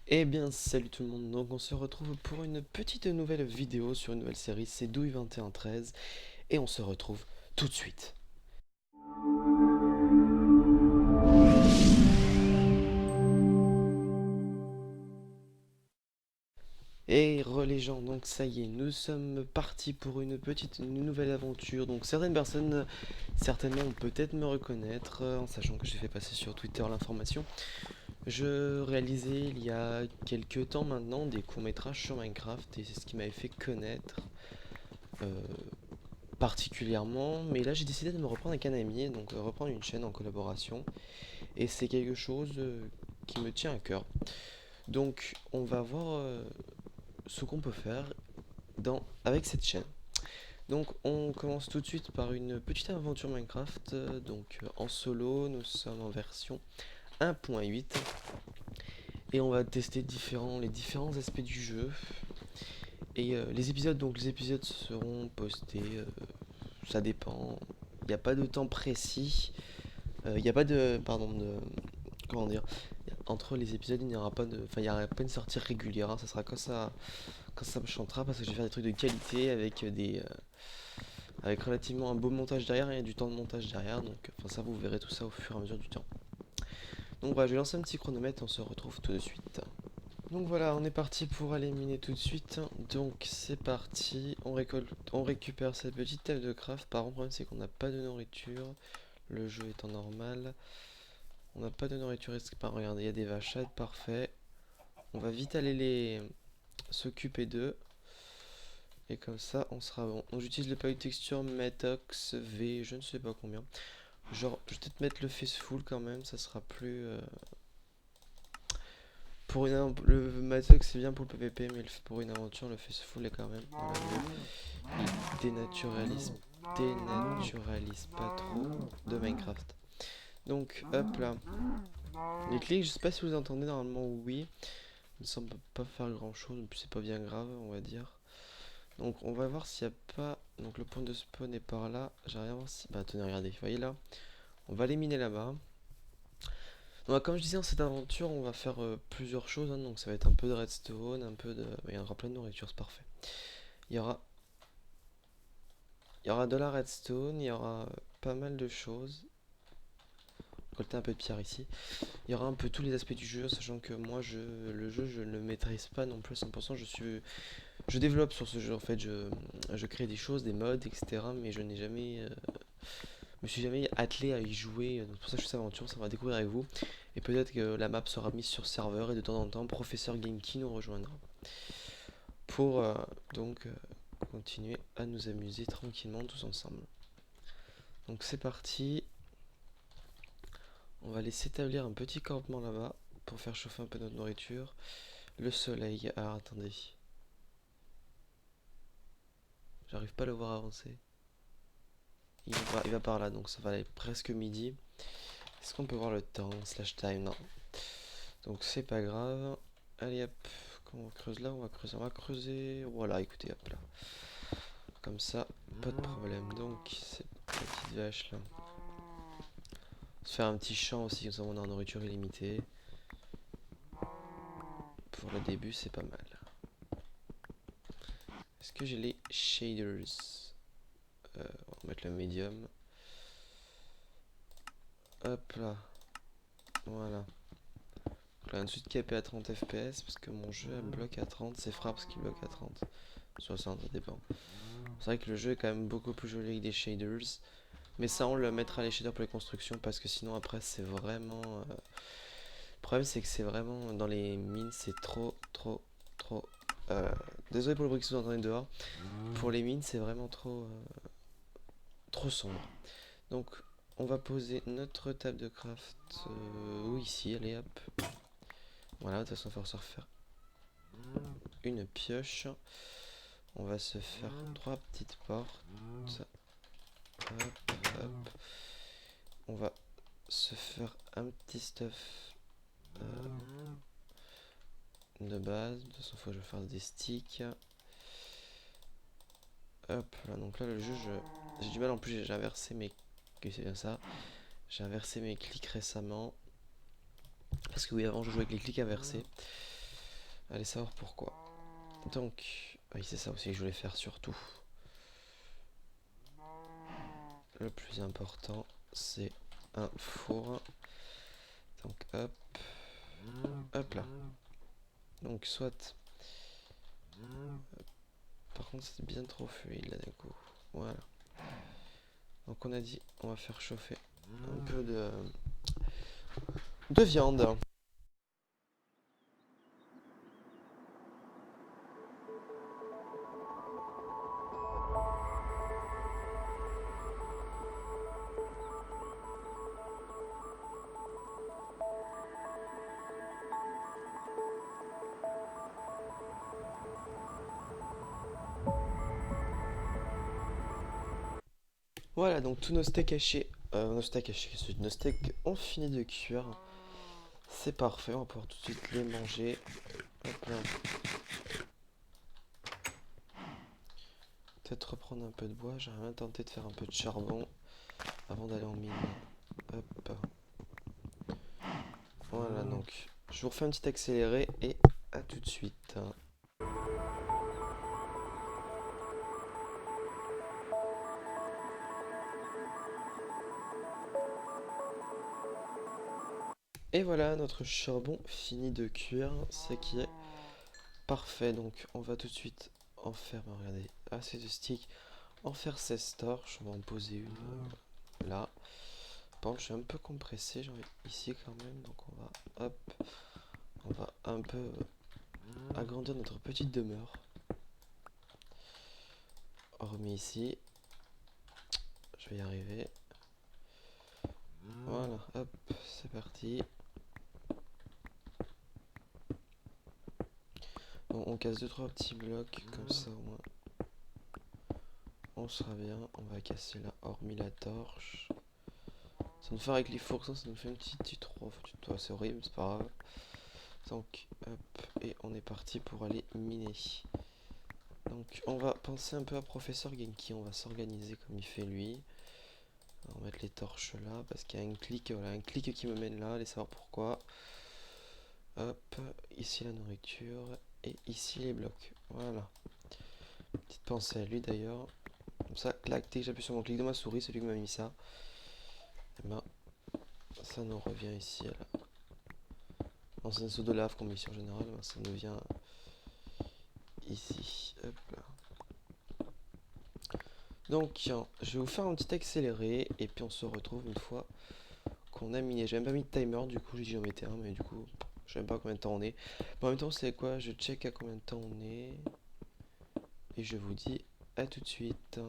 Eh bien salut tout le monde, donc on se retrouve pour une petite nouvelle vidéo sur une nouvelle série, c'est Douille 2113 et on se retrouve tout de suite. Et les gens, donc ça y est, nous sommes partis pour une nouvelle aventure. Donc certaines personnes certainement vont peut-être me reconnaître en sachant que j'ai fait passer sur Twitter l'information. Je réalisais il y a quelques temps maintenant des courts-métrages sur Minecraft et c'est ce qui m'avait fait connaître euh, particulièrement, mais là j'ai décidé de me reprendre avec un ami, donc reprendre une chaîne en collaboration, et c'est quelque chose qui me tient à cœur. Donc on va voir ce qu'on peut faire avec cette chaîne. Donc on commence tout de suite par une petite aventure Minecraft, en solo, nous sommes en version 1.8, et on va tester les différents aspects du jeu. Et les épisodes seront postés, ça dépend, il n'y a pas de temps précis. Il n'y a pas de. Pardon, comment dire. Entre les épisodes, il n'y aura pas de. Enfin, il n'y aura pas une sortie régulière, hein. Ça sera quand ça me chantera, parce que je vais faire des trucs de qualité avec avec relativement un beau montage derrière, et il y a du temps de montage derrière. Donc, enfin, ça, vous verrez tout ça au fur et à mesure du temps. Donc, voilà, je vais lancer un petit chronomètre, on se retrouve tout de suite. Donc voilà, on est parti pour aller miner tout de suite. Donc c'est parti, on récupère cette petite table de craft. Par contre, le problème c'est qu'on n'a pas de nourriture. Le jeu étant normal. On n'a pas de nourriture, regardez, il y a des vachettes, parfait. On va vite aller les s'occuper d'eux. Et comme ça, on sera bon. Donc j'utilise le palette texture Matox V, je ne sais pas combien. Genre, je vais peut-être mettre le Faceful quand même, ça sera plus... le Matox c'est bien pour le PVP, mais pour une aventure, le Faceful est quand même... Voilà, il dénaturalise pas trop de Minecraft. Donc, hop là. Les clics, je sais pas si vous entendez, normalement oui. Ne semble pas faire grand chose, mais c'est pas bien grave, on va dire. Donc on va voir s'il n'y a pas. Donc le point de spawn est par là. J'ai rien voir si. Bah tenez, regardez, vous voyez là. On va les miner là-bas. Donc comme je disais, dans cette aventure, on va faire plusieurs choses, hein. Donc ça va être un peu de redstone, un peu de. Bah, il y aura plein de nourriture, c'est parfait. Il y aura. Il y aura de la redstone, il y aura pas mal de choses. Colter un peu de pierre ici. Il y aura un peu tous les aspects du jeu, sachant que moi, le jeu, je ne le maîtrise pas non plus à 100%. Je développe sur ce jeu, en fait, je crée des choses, des mods, etc. Mais je n'ai jamais, me suis jamais attelé à y jouer. Donc pour ça, je fais cette aventure, ça va découvrir avec vous. Et peut-être que la map sera mise sur serveur et de temps en temps, Professeur Genki nous rejoindra pour donc continuer à nous amuser tranquillement tous ensemble. Donc c'est parti. On va laisser établir un petit campement là-bas pour faire chauffer un peu notre nourriture. Le soleil. Ah, attendez. J'arrive pas à le voir avancer. Il va par là, donc ça va aller presque midi. Est-ce qu'on peut voir le temps slash time? Non. Donc c'est pas grave. Allez hop. Quand on creuse là, on va creuser. On va creuser. Voilà, écoutez, hop là. Comme ça, pas de problème. Donc, cette petite vache là. Se faire un petit champ aussi, comme ça on a une nourriture illimitée. Pour le début, c'est pas mal. Est-ce que j'ai les shaders? On va mettre le medium. Hop là. Voilà. Donc là, ensuite capé à 30 fps parce que mon jeu bloque à 30. C'est Fraps qui bloque à 30. 60, ça dépend. C'est vrai que le jeu est quand même beaucoup plus joli avec des shaders. Mais ça, on le mettra les shaders pour les constructions parce que sinon, après, c'est vraiment. Le problème, c'est que c'est vraiment. Dans les mines, c'est trop. Désolé pour le bruit que vous entendez dehors. Pour les mines, c'est vraiment trop sombre. Donc, on va poser notre table de craft ou ici, allez hop. Voilà, de toute façon, il va falloir se refaire une pioche. On va se faire trois petites portes. Hop, hop. On va se faire un petit stuff de base. De toute façon, il faut que je fasse des sticks. Hop là, donc là, le jeu, j'ai du mal. En plus, j'ai inversé mes. C'est bien ça. J'ai inversé mes clics récemment. Parce que oui, avant, je jouais avec les clics inversés. Allez savoir pourquoi. Donc, oui, c'est ça aussi que je voulais faire surtout. Le plus important, c'est un four. Donc, hop, hop là. Donc, soit. Par contre, c'est bien trop fluide là d'un coup. Voilà. Donc, on a dit, on va faire chauffer un peu de viande. Voilà, donc tous nos steaks ont fini de cuire. C'est parfait, on va pouvoir tout de suite les manger. Hop là. Peut-être reprendre un peu de bois, j'aimerais bien tenter de faire un peu de charbon avant d'aller en mine. Hop. Voilà, donc je vous refais un petit accéléré et à tout de suite. Et voilà, notre charbon fini de cuire, ce qui est parfait. Donc on va tout de suite en faire, regardez, assez de sticks, en faire 16 torches. On va en poser une là. Bon, je suis un peu compressé, j'ai envie ici quand même, donc on va un peu agrandir notre petite demeure. Hormis ici, je vais y arriver. Voilà, hop, c'est parti. Bon, on casse 2-3 petits blocs, comme ça au moins on sera bien. On va casser là, hormis la torche. Ça nous fait avec les fours, ça nous fait une petite trou. C'est horrible, c'est pas grave. Donc, hop, et on est parti pour aller miner. Donc, on va penser un peu à Professeur Genki, on va s'organiser comme il fait lui. On va mettre les torches là, parce qu'il y a un clic, voilà, un clic qui me mène là, allez savoir pourquoi. Hop, ici la nourriture, et ici les blocs, voilà. Petite pensée à lui d'ailleurs. Comme ça, clac, dès que j'appuie sur mon clic de ma souris, c'est lui qui m'a mis ça. Et ben, ça nous revient ici à l'ancien seau de lave qu'on met ici en général, ben, ça nous vient ici. Hop là. Donc, je vais vous faire un petit accéléré, et puis on se retrouve une fois qu'on a miné. J'ai même pas mis de timer, du coup j'ai dit j'en mettais un, mais du coup, je sais même pas combien de temps on est. Mais en même temps, c'est quoi? Je check à combien de temps on est, et je vous dis à tout de suite.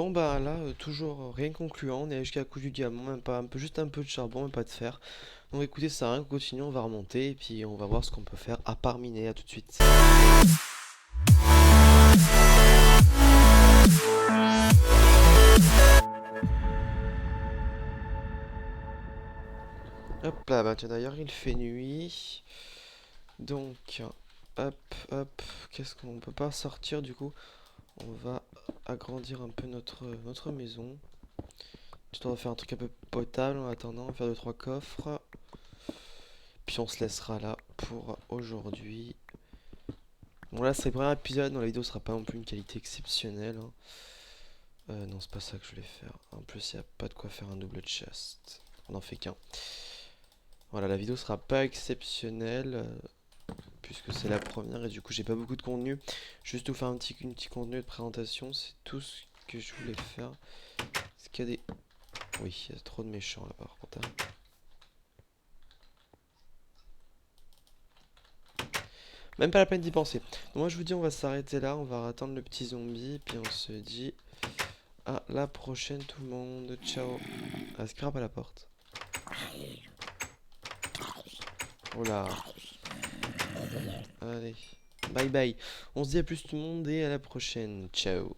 Bon bah là, toujours rien de concluant, on est jusqu'à la couche du diamant, même pas, juste un peu de charbon, même pas de fer. Donc écoutez, ça sert à rien, on continue, on va remonter, et puis on va voir ce qu'on peut faire à part miner, à tout de suite. Hop là, bah tiens d'ailleurs il fait nuit. Donc, hop, qu'est-ce qu'on peut pas sortir du coup? On va agrandir un peu notre maison. On va faire un truc un peu potable en attendant, on va faire 2-3 coffres. Puis on se laissera là pour aujourd'hui. Bon là c'est le premier épisode, dans la vidéo sera pas non plus une qualité exceptionnelle, hein. Non c'est pas ça que je voulais faire. En plus il n'y a pas de quoi faire un double chest. On en fait qu'un. Voilà, la vidéo sera pas exceptionnelle, puisque c'est la première et du coup j'ai pas beaucoup de contenu. Juste vous faire un petit contenu de présentation, c'est tout ce que je voulais faire. Est-ce qu'il y a des... Oui, il y a trop de méchants là par contre, hein. Même pas la peine d'y penser. Donc moi je vous dis on va s'arrêter là, on va attendre le petit zombie, puis on se dit à la prochaine tout le monde. Ciao. Ah, scrap à la porte. Oh là. Allez. Bye bye. On se dit à plus tout le monde et à la prochaine. Ciao.